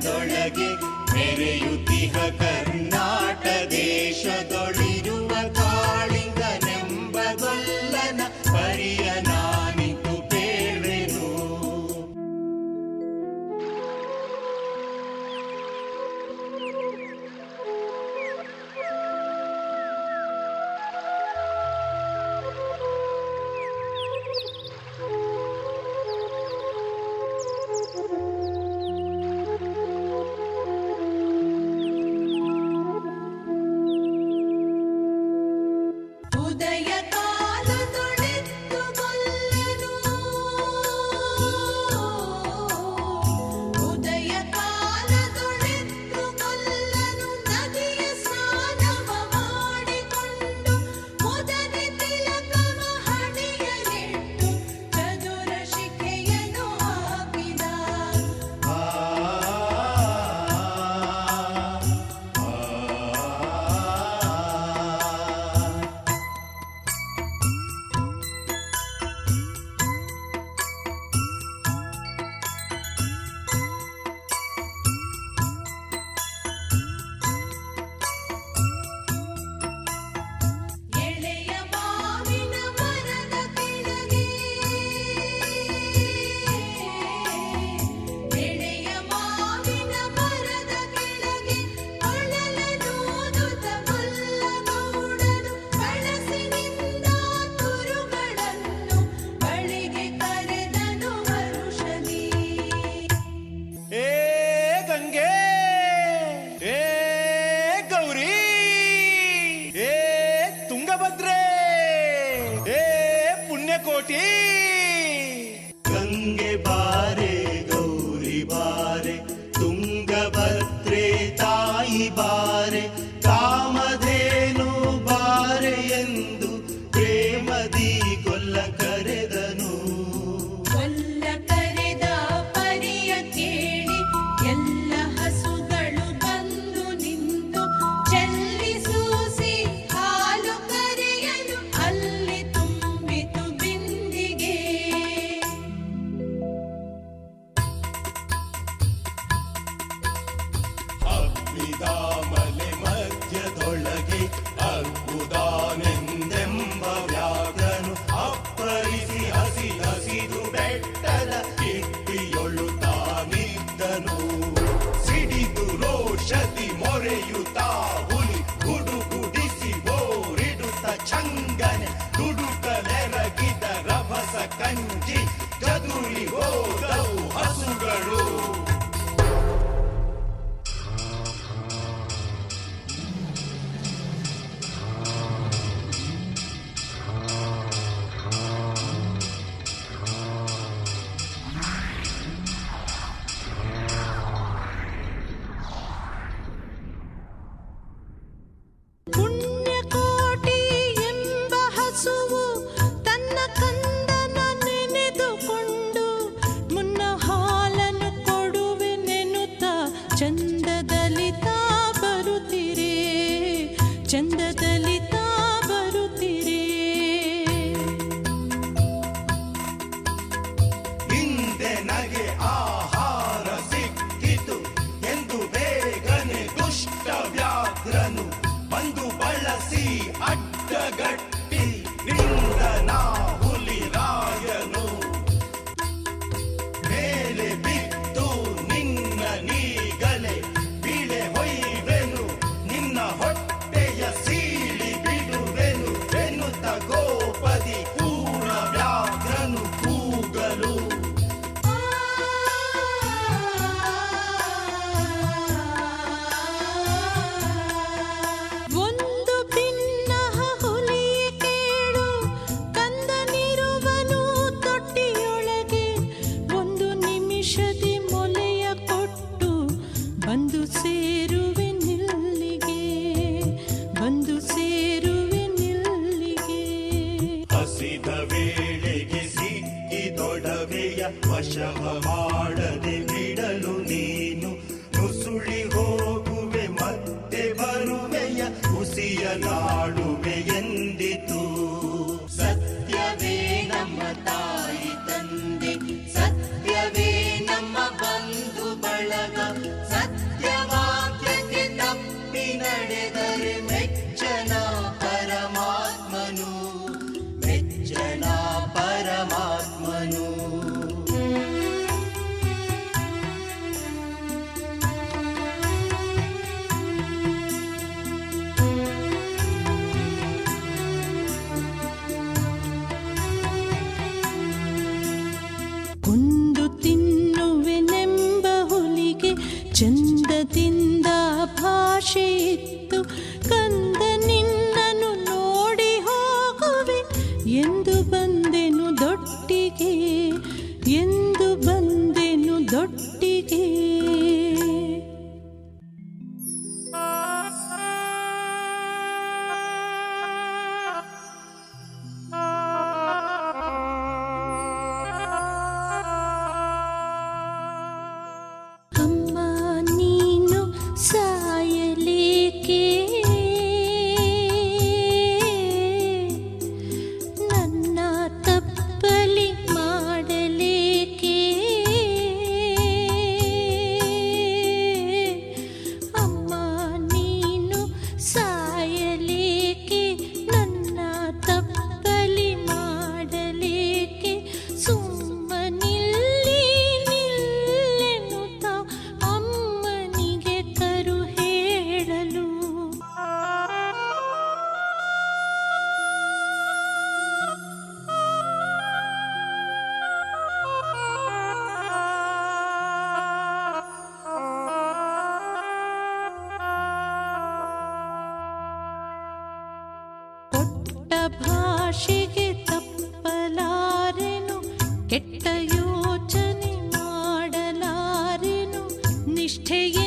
ದೇಶದೊಳಗೆ ಮೆರೆಯುತ್ತಿಹ ಕರ್ನಾಟ ದೇಶದೊಳಿರುವ ಕಾಳಿಂಗನೆಂಬಗೊಲ್ಲನ ಪರಿಯ ನಾನಿತು ಬೇಳೆನು. ಗಂಗೆ ಬಾರೆ ಗೌರಿ ಬಾರೆ ತುಂಗಭದ್ರೆ ತಾಯಿ ಬಾರೆ ಕಾಮಧೇನು ಬಾರೆ ಎಂದು ಪ್ರೇಮದಿ ಕೊಲ್ಲ ಕರೆದನು. ಕೊಲ್ಲ ಕರೆದ ಪರಿಯ ಕೇಳಿ ಎಲ್ಲ ಹಸುಗಳು ಬಂದು ನಿಂತು ಚೆಲ್ಲಿಸೂಸಿ ಹಾಲು ಕರೆಯಲು ಅಲ್ಲಿ ತುಂಬಿತು ಬಿಂದಿಗೆ. ಅಗ್ನಿದಾಮಲೆ ಮಧ್ಯದೊಳಗೆ ಅರ್ಬುದಾನೆಂದೆಂಬ ವ್ಯಾಘ್ರನು ಅಪ್ಪರಿಸಿ ಹಸಿದು ಬೆಟ್ಟದ ಕಿಟ್ಟಿಯೊಳು ತಾನಿದ್ದನು. ಸಿಡಿದು ರೋಷದಿ ಮೊರೆಯುತ್ತಾ ಹುಲಿ ಗುಡುಗುಡಿಸಿ ಬೋರಿಡುತ್ತ ಚಂಗನೆ ದುಡುಕಲೆರಗಿದ ರಭಸ ಕಂಜಿ ಚದುರಿ ಹೋದವು ಹಸುಗಳು. ಪುಣ್ಯಕೋಟಿ ಎಂಬ ಹಸುವು ತನ್ನ ಕಂದನ ನೆನೆದುಕೊಂಡು ಮುನ್ನ ಹಾಲನ್ನು ಕೊಡುವೆ ನೆನುತ್ತ ಚಂದದಲ್ಲಿ ತಾ ಬರುತ್ತಿರೆ, ಚಂದದಲ್ಲಿ ತಾ ಬರುತ್ತಿರೆ. ಹಿಂದೆ ನಗೆ ಆಹಾರ ಸಿಕ್ಕಿತು ಎಂದು ಬೇಗನೆ ದುಷ್ಟ ವ್ಯಾಘ್ರನು ಬಂದು ಬಳಸಿ ಅಡ್ಡಗಟ್ಟಿ ನಿಂದನ ಹುಲಿ ರಾಯನು. ಮೇಲೆ ಬಿದ್ದು ನಿನ್ನ ನೀಗಲೆ ಬೀಳೆ ಹೊಯ್ವೆನು, ನಿನ್ನ ಹೊಟ್ಟೆಯ ಸೀಳಿ ಬಿಡುವೆನು ಎನ್ನುತ್ತ ಕೋಪದಿ ಪೂರ್ಣ ವ್ಯಾಘ್ರನು ಕೂಗಲು. ಒಂದು ಭಿನ್ನ ಹುಲಿಯ ಕೇಳು ಕಂದನಿರುವನು ತೊಟ್ಟಿಯೊಳಗೆ, ಒಂದು ನಿಮಿಷದಿ ಮೊಲೆಯ ಕೊಟ್ಟು ಬಂದು ಸೇರುವೆ ನಿಲ್ಲಿಗೆ, ಬಂದು ಸೇರುವೆ ನಿಲ್ಲಿಗೆ. ಹಸಿದ ವೇಳೆಗೆ ಸಿಕ್ಕಿದೊಡವೆಯ ವಶವ ಮಾಡದೆ ಬಿಡಲು ನೀನು ನುಸುಳಿ ಹೋಗುವೆ ಮತ್ತೆ ಬರುವೆಯ ಹುಸಿಯ ನಾಡುವೆ ಎಂದಿತು. ಸತ್ಯವೇ ನಮ್ಮ ತಾಯಿ ತಂದೆ, ಸತ್ಯವೇ ನಮ್ಮ ಬಂಧು ಬಳಗ, ಚಂದದಿಂದ ಭಾಷೆ ಇತ್ತು ಕಂದ ನಿನ್ನನು ನೋಡಿ ಹೋಗುವೆ ಎಂದು ಬಂದೆನು ದೊಟ್ಟಿಗೆ ಎಂದು ಬಂದೆನು ದೊಟ್ಟಿಗೆ. ಅಮ್ಮ ನೀನು ಸಾಯಲೇಕೆ ನನ್ನ ತಪ್ಪಲಿ ಮಾಡಲೇಕೆ ಅಮ್ಮ ನೀನು ಸಾಯಲೇಕೆ ನನ್ನ ತಪ್ಪಲಿ ಮಾಡಲೇಕೆ ಸುಮ್ಮನಿಲ್ಲಿ ನಿಲ್ಲೆನುತ್ತ ಅಮ್ಮನಿಗೆ ಕರು ಹೇಳಲು ಕೊಟ್ಟ ಭಾಷೆಗೆ ತಪ್ಪಲಾರೆನು ಕೆಟ್ಟ ಯೋಚನೆ ಮಾಡಲಾರೆನು ನಿಷ್ಠೆಗೆ